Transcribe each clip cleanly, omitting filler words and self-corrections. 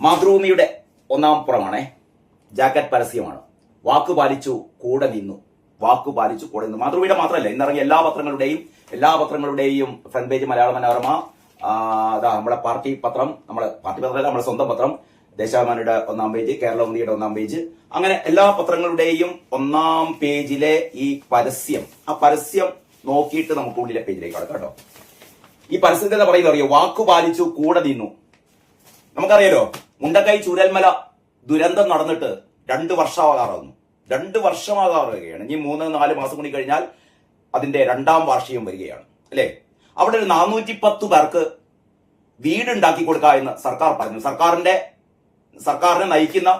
മാതൃഭൂമിയുടെ ഒന്നാം പുറമാണേ, ജാക്കറ്റ് പരസ്യമാണ്. വാക്ക് പാലിച്ചു കൂടെ നിന്നു, വാക്ക് പാലിച്ചു കൂടെ നിന്നു. മാതൃഭൂമിയുടെ മാത്രമല്ല, ഇന്നിറങ്ങിയ എല്ലാ പത്രങ്ങളുടെയും ഫ്രണ്ട് പേജ് മലയാള മനോരമ, നമ്മുടെ പാർട്ടി പത്രം, നമ്മുടെ സ്വന്തം പത്രം, ദേശാഭിമാനിയുടെ ഒന്നാം പേജ്, കേരളൗമുദിയുടെ ഒന്നാം പേജ്, അങ്ങനെ എല്ലാ പത്രങ്ങളുടെയും ഒന്നാം പേജിലെ ഈ പരസ്യം, ആ പരസ്യം നോക്കിയിട്ട് നമുക്ക് ഉള്ളിലെ പേജിലേക്ക് കടക്കാം കേട്ടോ. ഈ പരസ്യത്തിൽ എന്താ പറയുന്നത് അറിയോ? വാക്കു പാലിച്ചു കൂടെ നിന്നു. നമുക്കറിയാലോ, മുണ്ടക്കൈ ചൂരൽമല ദുരന്തം നടന്നിട്ട് 2 വർഷമാകാറാകുന്നു. 2 വർഷമാകാറുകയാണ്. ഇനി 3-4 മാസം കൂടി കഴിഞ്ഞാൽ അതിന്റെ 2ാം വാർഷികം വരികയാണ്, അല്ലെ? അവിടെ ഒരു 410 പേർക്ക് വീടുണ്ടാക്കി കൊടുക്കുക എന്ന് സർക്കാർ പറഞ്ഞു. സർക്കാരിനെ നയിക്കുന്ന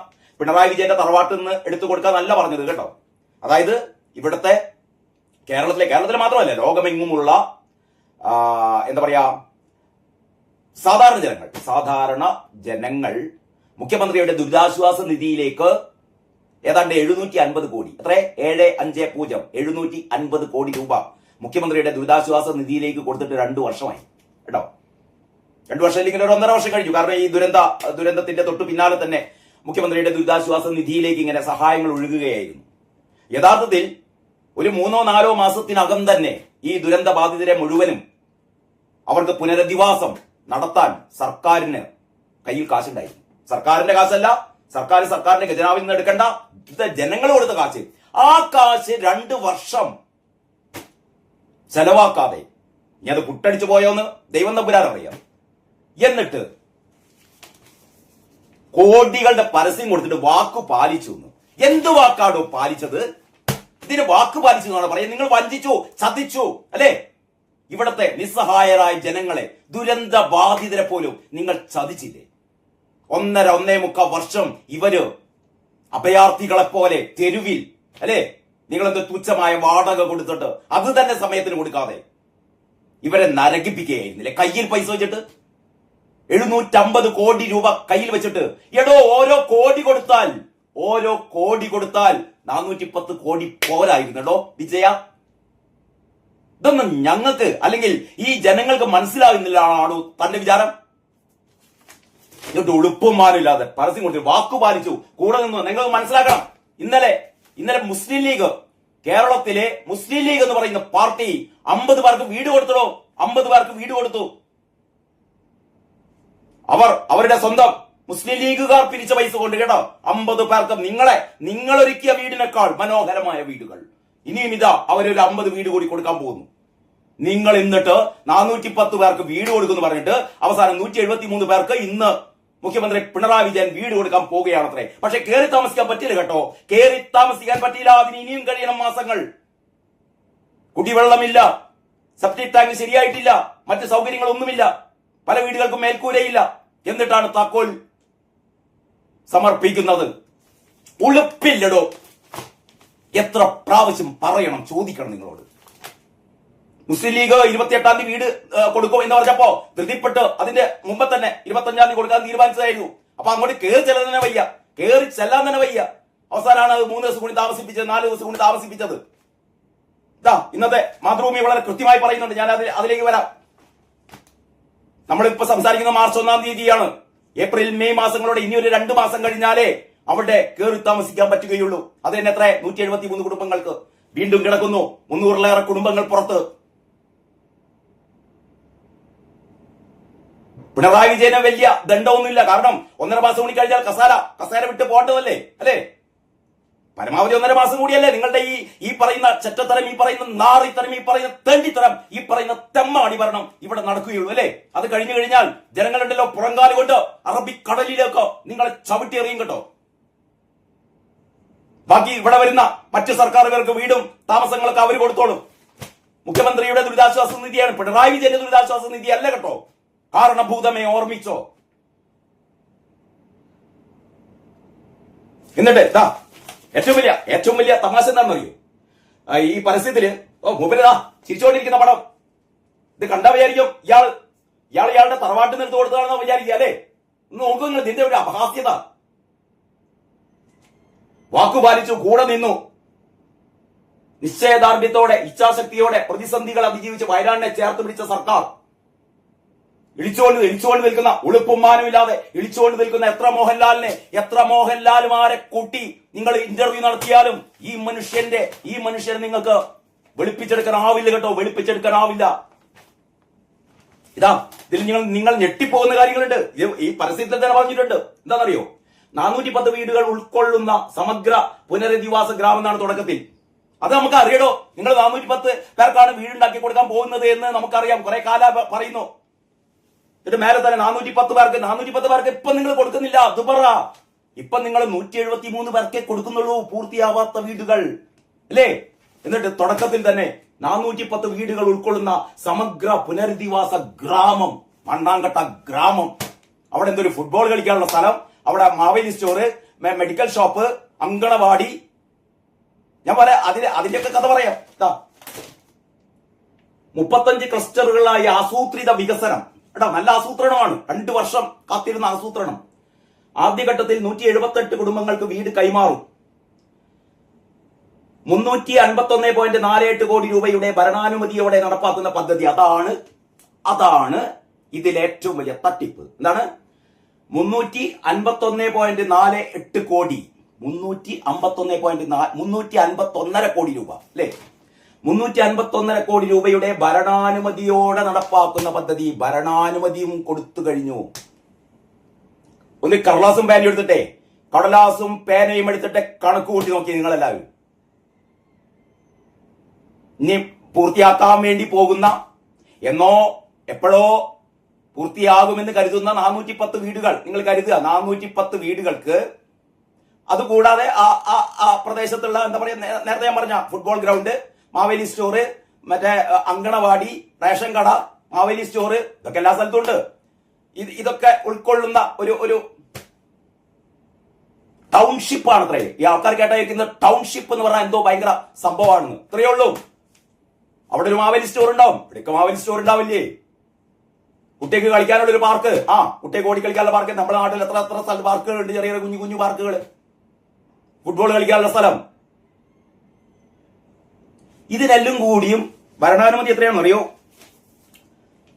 പിണറായി വിജയന്റെ തറവാട്ടിൽ നിന്ന് എടുത്തു കൊടുക്കാന്നല്ല പറഞ്ഞത് കേട്ടോ. അതായത് ഇവിടുത്തെ കേരളത്തിലെ മാത്രമല്ല, ലോകമെങ്ങുമുള്ള എന്താ പറയാ, സാധാരണ ജനങ്ങൾ മുഖ്യമന്ത്രിയുടെ ദുരിതാശ്വാസ നിധിയിലേക്ക് ഏതാണ്ട് 750 കോടി, 750 കോടി രൂപ മുഖ്യമന്ത്രിയുടെ ദുരിതാശ്വാസ നിധിയിലേക്ക് കൊടുത്തിട്ട് 2 വർഷമായി കേട്ടോ. 2 വർഷം ഇല്ലെങ്കിൽ ഒരു 1.5 വർഷം കഴിഞ്ഞു. കാരണം ഈ ദുരന്തത്തിന്റെ തൊട്ടു പിന്നാലെ തന്നെ മുഖ്യമന്ത്രിയുടെ ദുരിതാശ്വാസ നിധിയിലേക്ക് ഇങ്ങനെ സഹായങ്ങൾ ഒഴുകുകയായിരുന്നു. യഥാർത്ഥത്തിൽ ഒരു 3-4 മാസത്തിനകം തന്നെ ഈ ദുരന്ത ബാധിതരെ മുഴുവനും അവർക്ക് പുനരധിവാസം നടത്താൻ സർക്കാരിന് കയ്യിൽ കാശുണ്ടായിരുന്നു. സർക്കാരിന്റെ കാശല്ല, സർക്കാരിന്റെ ഖജനാവിൽ നിന്ന് എടുക്കേണ്ട, ഇത് ജനങ്ങൾ കൊടുത്ത കാശ്. ആ കാശ് 2 വർഷം ചെലവാക്കാതെ ഇനി അത് കുട്ടടിച്ചു പോയോന്ന് ദൈവം തമ്പുരാൻ അറിയാം. എന്നിട്ട് കോടികളുടെ പരസ്യം കൊടുത്തിട്ട് വാക്കു പാലിച്ചു. എന്ത് വാക്കാണോ പാലിച്ചത്? ഇതിന് വാക്ക് പാലിച്ചു എന്നാണ് പറയുന്നത്. നിങ്ങൾ വഞ്ചിച്ചു, ചതിച്ചു, അല്ലേ? ഇവിടത്തെ നിസ്സഹായരായ ജനങ്ങളെ, ദുരന്ത ബാധിതരെ പോലും നിങ്ങൾ ചതിച്ചില്ലേ? 1.5 വർഷം ഇവര് അഭയാർത്ഥികളെ പോലെ തെരുവിൽ, അല്ലേ? നിങ്ങളെന്ത് തുച്ഛമായ വാടക കൊടുത്തിട്ട് അത് തന്നെ സമയത്തിന് കൊടുക്കാതെ ഇവരെ നരകിപ്പിക്കുകയായിരുന്നില്ലേ? കയ്യിൽ പൈസ വെച്ചിട്ട് 750 കോടി രൂപ കയ്യിൽ വെച്ചിട്ട്, ഓരോ കോടി കൊടുത്താൽ 410 കോടി പോരായിരുന്നല്ലോ വിജയ. ഇതൊന്നും ഞങ്ങൾക്ക് അല്ലെങ്കിൽ ഈ ജനങ്ങൾക്ക് മനസ്സിലാകുന്നില്ലാണോ തന്റെ വിചാരം? എന്നിട്ട് ഉളുപ്പുമാരില്ലാതെ പരസ്യം കൊടുത്തു വാക്കു പാലിച്ചു കൂടെ നിന്നു. നിങ്ങൾ മനസ്സിലാക്കണം, ഇന്നലെ മുസ്ലിം ലീഗ്, കേരളത്തിലെ മുസ്ലിം ലീഗ് എന്ന് പറയുന്ന പാർട്ടി 50 പേർക്ക് വീട് കൊടുത്തോ. 50 പേർക്ക് വീട് കൊടുത്തു. അവരുടെ സ്വന്തം മുസ്ലിം ലീഗുകാർ പിരിച്ച പൈസ കൊണ്ട് കേട്ടോ. 50 പേർക്ക് നിങ്ങളൊരുക്കിയ വീടിനേക്കാൾ മനോഹരമായ വീടുകൾ. ഇനിയും ഇതാ അവരൊരു 50 വീട് കൂടി കൊടുക്കാൻ പോകുന്നു. നിങ്ങൾ എന്നിട്ട് 410 പേർക്ക് വീട് കൊടുക്കുമെന്ന് പറഞ്ഞിട്ട് അവസാനം 173 പേർക്ക് ഇന്ന് മുഖ്യമന്ത്രി പിണറായി വിജയൻ വീട് കൊടുക്കാൻ പോവുകയാണത്രേ. പക്ഷെ കയറി താമസിക്കാൻ പറ്റില്ല കേട്ടോ. കയറി താമസിക്കാൻ പറ്റില്ല. അതിന് ഇനിയും കഴിയണം മാസങ്ങൾ. കുടിവെള്ളമില്ല, സെപ്റ്റിക് ടാങ്ക് ശരിയായിട്ടില്ല, മറ്റ് സൗകര്യങ്ങളൊന്നുമില്ല, പല വീടുകൾക്കും മേൽക്കൂരയില്ല. എന്നിട്ടാണ് താക്കോൽ സമർപ്പിക്കുന്നത്. ഉളുപ്പില്ലടോ. എത്ര പ്രാവശ്യം പറയണം, ചോദിക്കണം നിങ്ങളോട്. മുസ്ലിം ലീഗ് 28-ാം തീയതി വീട് കൊടുക്കും എന്ന് പറഞ്ഞപ്പോ ധൃതിപ്പെട്ട് അതിന്റെ മുമ്പ് തന്നെ 25-ാം തീയതി കൊടുക്കാൻ തീരുമാനിച്ചതായിരുന്നു. അപ്പൊ അങ്ങോട്ട് കയറി ചെല്ലാൻ തന്നെ വയ്യ. അവസാനമാണ് അത് 3 ദിവസം കൂടി താമസിപ്പിച്ചത്, 4 ദിവസം കൂടി താമസിപ്പിച്ചത്. ഇന്നത്തെ മാതൃഭൂമി വളരെ കൃത്യമായി പറയുന്നുണ്ട്. ഞാൻ അതിലേക്ക് വരാം. നമ്മളിപ്പോ സംസാരിക്കുന്ന മാർച്ച് 1-ാം തീയതിയാണ്. ഏപ്രിൽ മെയ് മാസങ്ങളോടെ ഇനി ഒരു 2 മാസം കഴിഞ്ഞാലേ അവിടെ കയറി താമസിക്കാൻ പറ്റുകയുള്ളൂ. അത് തന്നെ 173 കുടുംബങ്ങൾക്ക് വീണ്ടും കിടക്കുന്നു. 300-ലേറെ കുടുംബങ്ങൾ പുറത്ത്. പിണറായി വിജയന് വലിയ ദണ്ഡമൊന്നുമില്ല. കാരണം 1.5 മാസം കൂടി കഴിഞ്ഞാൽ കസേര വിട്ട് പോകേണ്ടതല്ലേ, അല്ലേ? പരമാവധി 1.5 മാസം കൂടിയല്ലേ. നിങ്ങളുടെ ഈ പറയുന്ന ചെറ്റത്തരം, ഈ പറയുന്ന നാറിത്തരം, ഈ പറയുന്ന തെണ്ടിത്തരം, ഈ പറയുന്ന തെമ്മാടി ഭരണം ഇവിടെ നടക്കുകയുള്ളൂ, അല്ലേ? അത് കഴിഞ്ഞു കഴിഞ്ഞാൽ ജനങ്ങളുണ്ടല്ലോ പുറങ്കാല് കൊണ്ട് അറബിക്കടലിലേക്ക് നിങ്ങളെ ചവിട്ടി എറിയും കേട്ടോ. ബാക്കി ഇവിടെ വരുന്ന മറ്റ് സർക്കാരുകൾക്ക് വീടും താമസങ്ങളൊക്കെ അവർ കൊടുത്തോളും. മുഖ്യമന്ത്രിയുടെ ദുരിതാശ്വാസ നിധിയാണ്, പിണറായി വിജയന്റെ ദുരിതാശ്വാസ നിധി അല്ല കേട്ടോ. കാരണഭൂതമേ ഓർമ്മിച്ചോ. എന്നിട്ട് ഏറ്റവും വലിയ തമാശ എന്താണെന്നറിയോ? ഈ പരസ്യത്തില് മൂപ്പരതാ ചിരിച്ചുകൊണ്ടിരിക്കുന്ന പടം. ഇത് കണ്ടാ വിചാരിക്കും ഇയാളുടെ തറവാട്ടിൽ നിന്ന് എടുത്ത് കൊടുത്തതാണെന്ന് വിചാരിക്കുക, അല്ലേ? നോക്കുന്നു ഇതിന്റെ ഒരു അപഹാസ്യത. വാക്കുപാലിച്ചു കൂടെ നിന്നു. നിശ്ചയദാർഢ്യത്തോടെ, ഇച്ഛാശക്തിയോടെ പ്രതിസന്ധികൾ അതിജീവിച്ച് വയനാടിനെ ചേർത്ത് പിടിച്ച സർക്കാർ ഇളിച്ചുകൊണ്ട് നിൽക്കുന്ന ഉളുപ്പുമാനുമില്ലാതെ ഇളിച്ചുകൊണ്ട് നിൽക്കുന്ന എത്ര മോഹൻലാലുമാരെ കൂട്ടി നിങ്ങൾ ഇന്റർവ്യൂ നടത്തിയാലും ഈ മനുഷ്യനെ നിങ്ങൾക്ക് വെളുപ്പിച്ചെടുക്കാനാവില്ല കേട്ടോ, വെളുപ്പിച്ചെടുക്കാനാവില്ല. ഇതാ ഇതിൽ നിങ്ങൾ ഞെട്ടിപ്പോകുന്ന കാര്യങ്ങളുണ്ട്. ഈ പരസ്യത്തിൽ തന്നെ പറഞ്ഞിട്ടുണ്ട്. എന്താണെന്നറിയോ? 410 വീടുകൾ ഉൾക്കൊള്ളുന്ന സമഗ്ര പുനരധിവാസ ഗ്രാമം എന്നാണ് തുടക്കത്തിൽ. അത് നമുക്ക് അറിയടോ. നിങ്ങൾ 410 പേർക്കാണ് വീടുണ്ടാക്കി കൊടുക്കാൻ പോകുന്നത് എന്ന് നമുക്കറിയാം. കുറെ കാലം പറയുന്നു. എന്നിട്ട് മേലെ തന്നെ 410 പേർക്ക് ഇപ്പൊ നിങ്ങൾ കൊടുക്കുന്നില്ല. അത് പറ. ഇപ്പൊ നിങ്ങൾ 173 പേർക്കേ കൊടുക്കുന്നുള്ളൂ പൂർത്തിയാവാത്ത വീടുകൾ, അല്ലേ? എന്നിട്ട് തുടക്കത്തിൽ തന്നെ 410 വീടുകൾ ഉൾക്കൊള്ളുന്ന സമഗ്ര പുനരധിവാസ ഗ്രാമം, മണ്ണാങ്കട്ട ഗ്രാമം. അവിടെ എന്തൊരു ഫുട്ബോൾ കളിക്കാനുള്ള സ്ഥലം, അവിടെ Maveli store, medical shop, anganwadi. ഞാൻ പറയാം, അതിന്റെയൊക്കെ കഥ പറയാം. 35 ക്ലസ്റ്ററുകളായി ആസൂത്രിത വികസനം. കേട്ടോ, നല്ല ആസൂത്രണമാണ്. 2 വർഷം കാത്തിരുന്ന ആസൂത്രണം. ആദ്യഘട്ടത്തിൽ 178 കുടുംബങ്ങൾക്ക് വീട് കൈമാറും. 351.48 കോടി രൂപയുടെ ഭരണാനുമതിയോടെ നടപ്പാക്കുന്ന പദ്ധതി. അതാണ് ഇതിലെ ഏറ്റവും വലിയ തട്ടിപ്പ്. എന്താണ്? 351.48 കോടി, 351.1 കോടി രൂപ, അല്ലെ? 351 കോടി രൂപയുടെ ഭരണാനുമതിയോടെ നടപ്പാക്കുന്ന പദ്ധതി. ഭരണാനുമതിയും കൊടുത്തു കഴിഞ്ഞു. ഒന്ന് കടലാസും പേനയും എടുത്തിട്ടെ, കടലാസും പേനയും എടുത്തിട്ട് കണക്ക് കൂട്ടി നോക്കി നിങ്ങളെല്ലാവരും. ഇനി പൂർത്തിയാക്കാൻ വേണ്ടി പോകുന്ന, എപ്പോഴോ പൂർത്തിയാകുമെന്ന് കരുതുന്ന 410 വീടുകൾ നിങ്ങൾ കരുതുക. 410 വീടുകൾക്ക്, അതുകൂടാതെ ആ പ്രദേശത്തുള്ള എന്താ പറയാ, നേരത്തെ ഞാൻ പറഞ്ഞ ഫുട്ബോൾ ഗ്രൗണ്ട്, മാവേലി സ്റ്റോറ്, മറ്റേ അങ്കണവാടി, റേഷൻ കട, മാവേലി സ്റ്റോറ്, ഇതൊക്കെ എല്ലാ സ്ഥലത്തും ഉണ്ട്. ഇതൊക്കെ ഉൾക്കൊള്ളുന്ന ഒരു ടൗൺഷിപ്പ് ആണ്. അത്രേ ഈ ആൾക്കാർ കേട്ടായിരിക്കുന്നത്. ടൗൺഷിപ്പ് എന്ന് പറഞ്ഞാൽ എന്തോ ഭയങ്കര സംഭവമാണെന്ന്. ഇത്രയേ ഉള്ളൂ. അവിടെ ഒരു മാവേലി സ്റ്റോർ ഉണ്ടാവും, ഇവിടെയൊക്കെ മാവേലി സ്റ്റോർ ഉണ്ടാവില്ലേ? കുട്ടിക്ക് കളിക്കാനുള്ള ഒരു പാർക്ക്, കുട്ടിക്ക് ഓടി കളിക്കാനുള്ള പാർക്ക്. നമ്മുടെ നാട്ടിൽ എത്ര സ്ഥലത്ത് പാർക്കുകൾ ഉണ്ട്, ചെറിയ കുഞ്ഞു പാർക്കുകൾ. ഫുട്ബോൾ കളിക്കാനുള്ള സ്ഥലം. ഇതിനെല്ലാം കൂടിയും ഭരണാനുമതി എത്രയാണെന്ന് അറിയോ?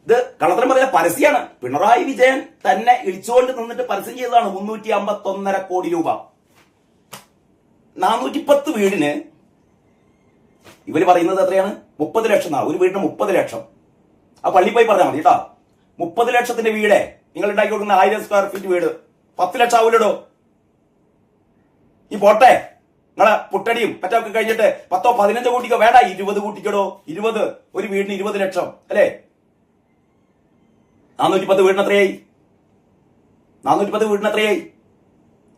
ഇത് കള്ളത്തരം പറഞ്ഞ പരസ്യമാണ്. പിണറായി വിജയൻ തന്നെ ഇളിച്ചുകൊണ്ട് നിന്നിട്ട് പരസ്യം ചെയ്തതാണ്. 351.5 കോടി രൂപ. 410 വീടിന് ഇവര് പറയുന്നത് എത്രയാണ്? 30 ലക്ഷം. ഒരു വീടിന് 30 ലക്ഷം. ആ പള്ളി പോയി പറഞ്ഞാൽ മതി കേട്ടോ. 30 ലക്ഷത്തിന്റെ വീട് നിങ്ങൾ ഉണ്ടാക്കി കൊടുക്കുന്ന 1000 സ്ക്വയർ ഫീറ്റ് വീട് 10 ലക്ഷം ആവൂലോ? ഈ പോട്ടെ, നിങ്ങളെ പുട്ടടിയും മറ്റൊക്കെ കഴിഞ്ഞിട്ട് 10-15 കൂട്ടിക്കോ, വേണ്ട 20 കൂട്ടിക്കടോ. 20 ഒരു വീടിന് 20 ലക്ഷം, അല്ലേ? 410 വീടിന് എത്രയായി? 410 വീടിന് എത്രയായി?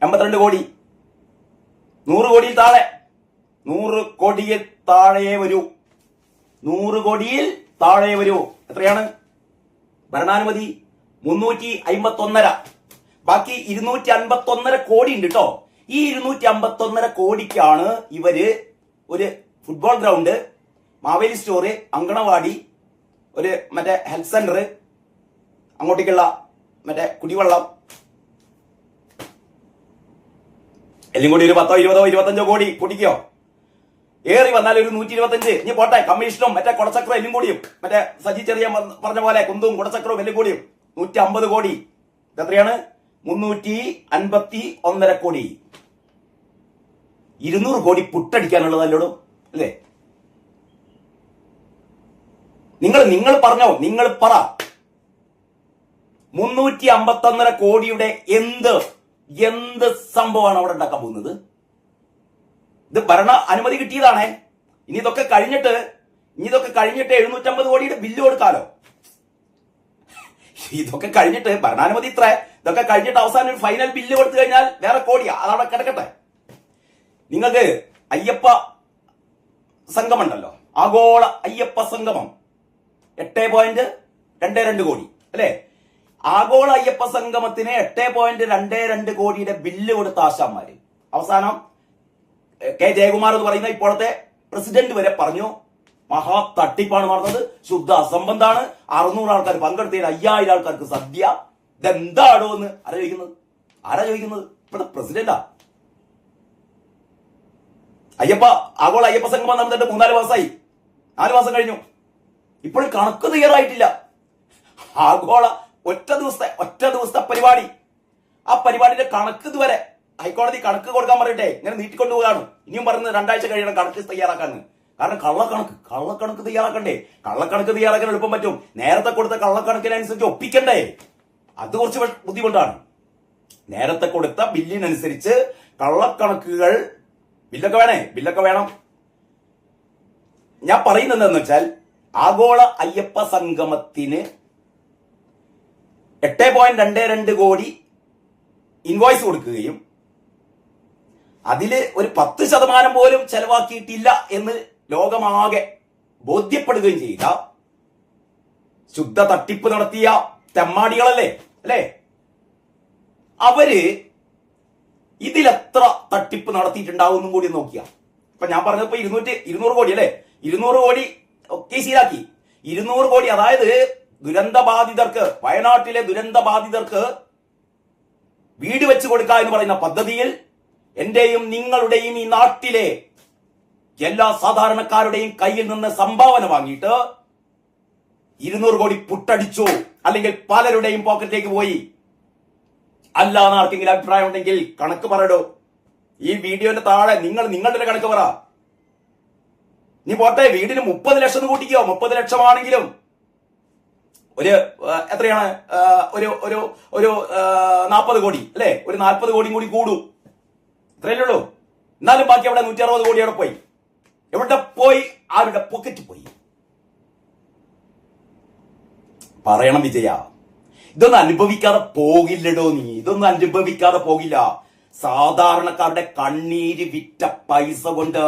82 കോടി. 100 കോടിയിൽ താഴെ. 100 കോടിയിൽ താഴെ വരൂ. 100 കോടിയിൽ താഴെ വരൂ. എത്രയാണ് ഭരണാനുമതി? 351.5. ബാക്കി 251.5 കോടി ഉണ്ട് കേട്ടോ. ഈ 251.5 കോടിക്കാണ് ഇവര് ഒരു football ground, Maveli store, anganwadi, ഒരു മറ്റേ ഹെൽത്ത് സെന്റർ, അങ്ങോട്ടേക്കുള്ള മറ്റേ കുടിവെള്ളം, എല്ലാം കൂടി ഒരു 10, 20, 25 കോടി കൂട്ടിക്കോ. ഏറി വന്നാൽ ഒരു 125. ഇനി പോട്ടെ, കമ്മീഷനും മറ്റേ കുടച്ചക്രം എല്ലാം കൂടിയും, മറ്റേ സജി ചെറിയ പറഞ്ഞ പോലെ കുന്തും കുടച്ചക്രവും എല്ലാം കൂടിയും 150 കോടി. എത്രയാണ്? 351.5 കോടി. 200 കോടി പുട്ടടിക്കാനുള്ളതല്ലോ, അല്ലേ? നിങ്ങൾ പറഞ്ഞോ, നിങ്ങൾ പറ. 351.5 കോടിയുടെ എന്ത് സംഭവമാണ് അവിടെ ഉണ്ടാക്കാൻ പോകുന്നത്? ഇത് ഭരണ അനുമതി കിട്ടിയതാണേ. ഇനി ഇതൊക്കെ കഴിഞ്ഞിട്ട് 750 കോടിയുടെ ബില്ല് കൊടുക്കാലോ. ഇതൊക്കെ കഴിഞ്ഞിട്ട് ഭരണാനുമതി ഇതൊക്കെ കഴിഞ്ഞിട്ട് അവസാനം ഒരു ഫൈനൽ ബില്ല് കൊടുത്തു കഴിഞ്ഞാൽ വേറെ കോടിയാ. അതവിടെ കിടക്കട്ടെ. നിങ്ങൾക്ക് അയ്യപ്പ സംഗമമുണ്ടല്ലോ, ആഗോള അയ്യപ്പ സംഗമം 8.22 കോടി, അല്ലെ? ആഗോള അയ്യപ്പ സംഗമത്തിന് 8.22 കോടിയുടെ ബില്ല് കൊടുത്ത ആശാന്മാര് അവസാനം കെ ജയകുമാർ എന്ന് പറയുന്ന ഇപ്പോഴത്തെ പ്രസിഡന്റ് വരെ പറഞ്ഞു മഹാ തട്ടിപ്പാണ് നടന്നത്, ശുദ്ധ അസംബന്ധാണ്. 600 ആൾക്കാർ പങ്കെടുത്തതിന് 5000 ആൾക്കാർക്ക് സദ്യ. ഇതെന്താണോ എന്ന് ആരാ ചോദിക്കുന്നത്? ഇപ്പോഴത്തെ പ്രസിഡന്റാ. ആഗോള അയ്യപ്പ സംഗമം നടന്നിട്ട് 3-4 മാസമായി. 4 മാസം കഴിഞ്ഞു. ഇപ്പോഴും കണക്ക് തയ്യാറായിട്ടില്ല. ആഗോള ഒറ്റ ദിവസത്തെ പരിപാടി. ആ പരിപാടിയുടെ കണക്ക് ഇതുവരെ ഹൈക്കോടതി കണക്ക് കൊടുക്കാൻ പറയട്ടെ, ഇങ്ങനെ നീട്ടിക്കൊണ്ടുപോകാണ്. ഇനിയും പറയുന്നത് 2 ആഴ്ച കഴിയണം കണക്ക് തയ്യാറാക്കാന്ന്. കാരണം കള്ളക്കണക്ക് തയ്യാറാക്കണ്ടേ? കള്ളക്കണക്ക് തയ്യാറാക്കാൻ എളുപ്പം പറ്റും. നേരത്തെ കൊടുത്ത കള്ളക്കണക്കിനനുസരിച്ച് ഒപ്പിക്കണ്ടേ? അത് കുറച്ച് ബുദ്ധിമുട്ടാണ്. നേരത്തെ കൊടുത്ത ബില്ലിനനുസരിച്ച് കള്ളക്കണക്കുകൾ ബില്ലൊക്കെ വേണം. ഞാൻ പറയുന്നത് എന്താണെന്ന് വെച്ചാൽ, ആഗോള അയ്യപ്പ സംഗമത്തിന് 8.22 കോടി ഇൻവോയ്സ് കൊടുക്കുകയും അതില് ഒരു 10% പോലും ചെലവാക്കിയിട്ടില്ല എന്ന് ലോകമാകെ ബോധ്യപ്പെടുകയും ചെയ്ത ശുദ്ധ തട്ടിപ്പ് നടത്തിയ തെമ്മാടികളല്ലേ അല്ലേ? അവര് ഇതിലെത്ര തട്ടിപ്പ് നടത്തിയിട്ടുണ്ടാവും കൂടി നോക്കിയ. ഇപ്പൊ ഞാൻ പറഞ്ഞപ്പോ 200 കോടി അല്ലെ? 200 കോടി കേസിലാക്കി. 200 കോടി, അതായത് ദുരന്തബാധിതർക്ക്, വയനാട്ടിലെ ദുരന്തബാധിതർക്ക് വീട് വെച്ച് കൊടുക്കുക എന്ന് പറയുന്ന പദ്ധതിയിൽ എന്റെയും നിങ്ങളുടെയും ഈ നാട്ടിലെ എല്ലാ സാധാരണക്കാരുടെയും കയ്യിൽ നിന്ന് സംഭാവന വാങ്ങിയിട്ട് 200 കോടി പുട്ടടിച്ചു. അല്ലെങ്കിൽ പലരുടെയും പോക്കറ്റിലേക്ക് പോയി. അല്ലാന്ന് ആർക്കെങ്കിലും അഭിപ്രായം ഉണ്ടെങ്കിൽ കണക്ക് പറയടോ. ഈ വീഡിയോന്റെ താഴെ നിങ്ങളുടെ കണക്ക് പറ. നീ പോട്ടെ, വീടിന് 30 ലക്ഷം കൂട്ടിക്കോ. 30 ലക്ഷമാണെങ്കിലും ഒരു എത്രയാണ്? ഒരു 40 കോടി അല്ലെ? ഒരു 40 കോടിയും കൂടി കൂടും. ഇത്രയല്ലേ ഉള്ളൂ. എന്നാലും ബാക്കി അവിടെ 160 കോടി അവിടെ പോയി. എവിടെ പോയി? ആരുടെ പോക്കറ്റ് പോയി? പറയണം വിജയ. ഇതൊന്നും അനുഭവിക്കാതെ പോകില്ലടോ നീ. ഇതൊന്നും അനുഭവിക്കാതെ പോകില്ല. സാധാരണക്കാരുടെ കണ്ണീര് വിറ്റ പൈസ കൊണ്ട്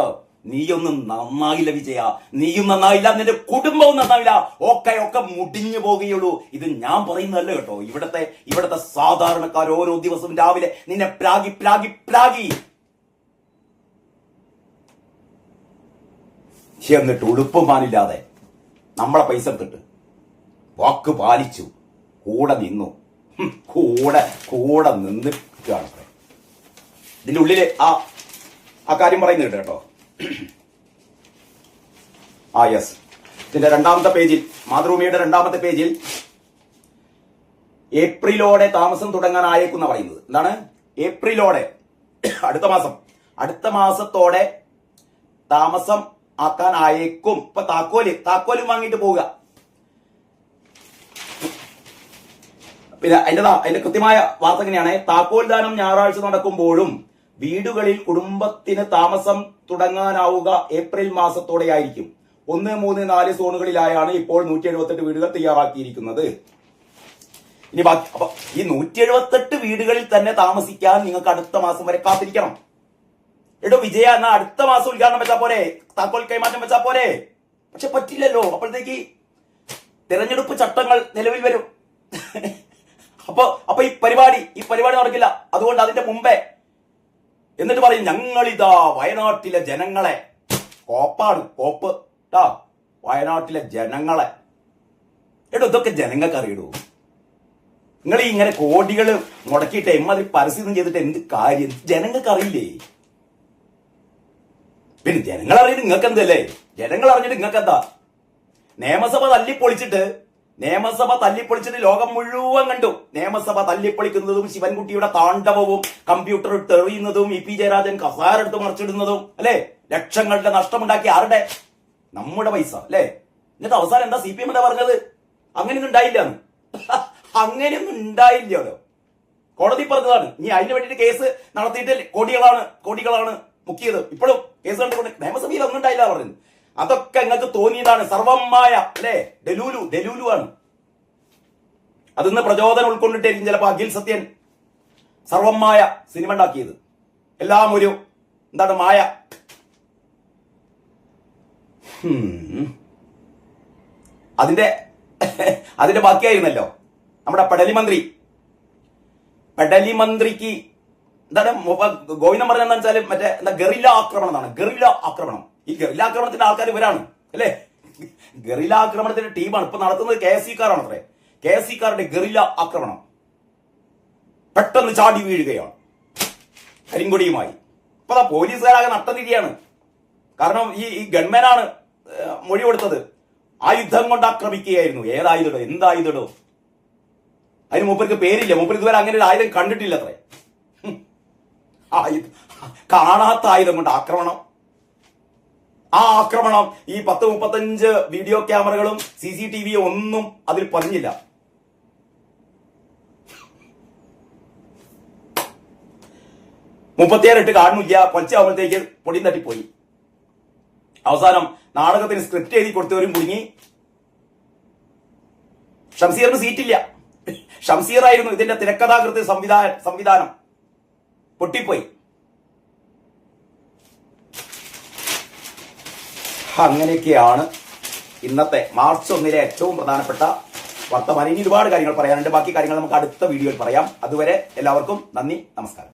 നീയൊന്നും നന്നായില്ല വിജയ. നീയും നന്നായില്ല, നിന്റെ കുടുംബവും നന്നാവില്ല. ഒക്കെ മുടിഞ്ഞു പോകുകയുള്ളൂ. ഇത് ഞാൻ പറയുന്നതല്ല കേട്ടോ. ഇവിടത്തെ സാധാരണക്കാർ ഓരോ ദിവസവും രാവിലെ നിന്നെ പ്രാഗി എന്നിട്ട് ഉടുപ്പുമാനില്ലാതെ നമ്മളെ പൈസ എടുത്തിട്ട് വാക്ക് പാലിച്ചു, കൂടെ നിന്നു. കൂടെ നിന്നിട്ടാണ് ഇതിന്റെ ഉള്ളില് ആ കാര്യം പറയുന്നുണ്ട് കേട്ടോ. യെസ്, ഇതിന്റെ 2ാമത്തെ പേജിൽ, മാതൃഭൂമിയുടെ 2ാമത്തെ പേജിൽ ഏപ്രിലോടെ താമസം തുടങ്ങാനായേക്കുന്ന പറയുന്നത് എന്താണ്? ഏപ്രിലോടെ, അടുത്ത മാസത്തോടെ താമസം ആക്കാൻ അയക്കും. ഇപ്പൊ താക്കോലും വാങ്ങിയിട്ട് പോവുക. പിന്നെ അതിന്റെ കൃത്യമായ വാർത്ത എങ്ങനെയാണ്? താക്കോൽ ദാനം ഞായറാഴ്ച നടക്കുമ്പോഴും വീടുകളിൽ കുടുംബത്തിന് താമസം തുടങ്ങാനാവുക ഏപ്രിൽ മാസത്തോടെയായിരിക്കും. 1, 3, 4 സോണുകളിലായാണ് ഇപ്പോൾ 178 വീടുകൾ തയ്യാറാക്കിയിരിക്കുന്നത്. ഇനി ബാക്കി അപ്പൊ ഈ 178 വീടുകളിൽ തന്നെ താമസിക്കാൻ നിങ്ങൾക്ക് അടുത്ത മാസം വരെ കാത്തിരിക്കണം. എടോ വിജയ, എന്നാ അടുത്ത മാസം ഉദ്ഘാടനം വെച്ചാ പോരെ? താക്കോൽ കൈമാറ്റം വെച്ചാ പോരെ? പക്ഷെ പറ്റില്ലല്ലോ. അപ്പോഴത്തേക്ക് തെരഞ്ഞെടുപ്പ് ചട്ടങ്ങൾ നിലവിൽ വരും. അപ്പൊ ഈ പരിപാടി നടക്കില്ല. അതുകൊണ്ട് അതിന്റെ മുമ്പേ എന്നിട്ട് പറയും, ഞങ്ങളിതാ വയനാട്ടിലെ ജനങ്ങളെ, കോപ്പ് വയനാട്ടിലെ ജനങ്ങളെ. എടോ ഇതൊക്കെ ജനങ്ങൾക്ക് അറിയിടൂ. നിങ്ങൾ ഇങ്ങനെ കോടികൾ മുടക്കിയിട്ട് എമ്മാതിരി പരസ്യം ചെയ്തിട്ട് എന്ത് കാര്യം? ജനങ്ങൾക്ക് അറിയില്ലേ? പിന്നെ ജനങ്ങൾ അറിയിട്ട് നിങ്ങൾക്ക് എന്തല്ലേ? ജനങ്ങൾ അറിഞ്ഞിട്ട് നിങ്ങൾക്ക് എന്താ? നിയമസഭ തല്ലിപ്പൊളിച്ചിട്ട് ലോകം മുഴുവൻ കണ്ടു. നിയമസഭ തല്ലിപ്പൊളിക്കുന്നതും ശിവൻകുട്ടിയുടെ താണ്ഡവവും കമ്പ്യൂട്ടർ തെറിയുന്നതും ഇ പി ജയരാജൻ കസാരെടുത്ത് മറിച്ചിടുന്നതും അല്ലെ? ലക്ഷങ്ങളുടെ നഷ്ടമുണ്ടാക്കി ആരുടെ? നമ്മുടെ പൈസ അല്ലെ? എന്നിട്ട് അവസാനം എന്താ CPM എന്താ പറഞ്ഞത്? അങ്ങനെയൊന്നും ഉണ്ടായില്ലല്ലോ. കോടതി പറഞ്ഞതാണ്. ഇനി അതിന് വേണ്ടിയിട്ട് കേസ് നടത്തിയിട്ട് കോടികളാണ് മുക്കിയത്. ഇപ്പോഴും കേസ് കണ്ടുകൊണ്ട് നിയമസഭയിൽ ഒന്നും ഉണ്ടായില്ല പറയുന്നത്. അതൊക്കെ നിങ്ങൾക്ക് തോന്നിയതാണ്. സർവമായ അല്ലെ? ഡെലൂലു ആണ്. അതിന്ന് പ്രചോദനം ഉൾക്കൊണ്ടിട്ടായിരിക്കും ചിലപ്പോ അഖിൽ സത്യൻ സർവമായ സിനിമ ഉണ്ടാക്കിയത്. എല്ലാം ഒരു മായ. അതിന്റെ ബാക്കിയായിരുന്നല്ലോ നമ്മുടെ പെടലി മന്ത്രിക്ക് എന്താണ് ഗോവിന്ദൻ പറഞ്ഞ എന്താ വെച്ചാൽ മറ്റേ ഗറില്ല ആക്രമണം എന്നാണ്. ഗറില്ല ആക്രമണം. ഈ ഗറില്ല ആക്രമണത്തിന്റെ ആൾക്കാർ ഇവരാണ് അല്ലെ? ഗറില്ല ആക്രമണത്തിന്റെ ടീമാണ് ഇപ്പൊ നടത്തുന്നത്. KSCക്കാരാണ് അത്രേ. KSCക്കാരുടെ ഗറില്ല ആക്രമണം പെട്ടെന്ന് ചാടി വീഴുകയാണ് കരിങ്കൊടിയുമായി. ഇപ്പൊ പോലീസുകാരാകെ നട്ടതിരിയാണ്. കാരണം ഈ ഗൺമാനാണ് മൊഴി കൊടുത്തത്. ആയുധം കൊണ്ട് ആക്രമിക്കുകയായിരുന്നു. ഏതായുധടോ? എന്തായുധടോ? അതിന് മൂപ്പർക്ക് പേരില്ല. മൂപ്പർ ഇതുവരെ അങ്ങനെ ഒരു ആയുധം കണ്ടിട്ടില്ല. അത്രേ കാണാത്ത ആയുധം കൊണ്ട് ആക്രമണം. ആ ആക്രമണം ഈ 10-35 വീഡിയോ ക്യാമറകളും CCTV ഒന്നും അതിൽ പതിഞ്ഞില്ല. മുപ്പത്തിയേറിട്ട് കാണുന്നില്ല. പൊച്ചാവുമ്പോഴത്തേക്ക് പൊടിയും തട്ടിപ്പോയി. അവസാനം നാടകത്തിന് സ്ക്രിപ്റ്റ് എഴുതി കൊടുത്തവരും കുടുങ്ങി. ഷംസീറിന് സീറ്റില്ല. ഷംസീറായിരുന്നു ഇതിന്റെ തിരക്കഥാകൃത്ത് സംവിധാനം. പൊട്ടിപ്പോയി. അങ്ങനെയൊക്കെയാണ് ഇന്നത്തെ മാർച്ച് 1 ഏറ്റവും പ്രധാനപ്പെട്ട വർത്തമാനം. ഇനി ഒരുപാട് കാര്യങ്ങൾ പറയാനുണ്ട്. ബാക്കി കാര്യങ്ങൾ നമുക്ക് അടുത്ത വീഡിയോയിൽ പറയാം. അതുവരെ എല്ലാവർക്കും നന്ദി, നമസ്കാരം.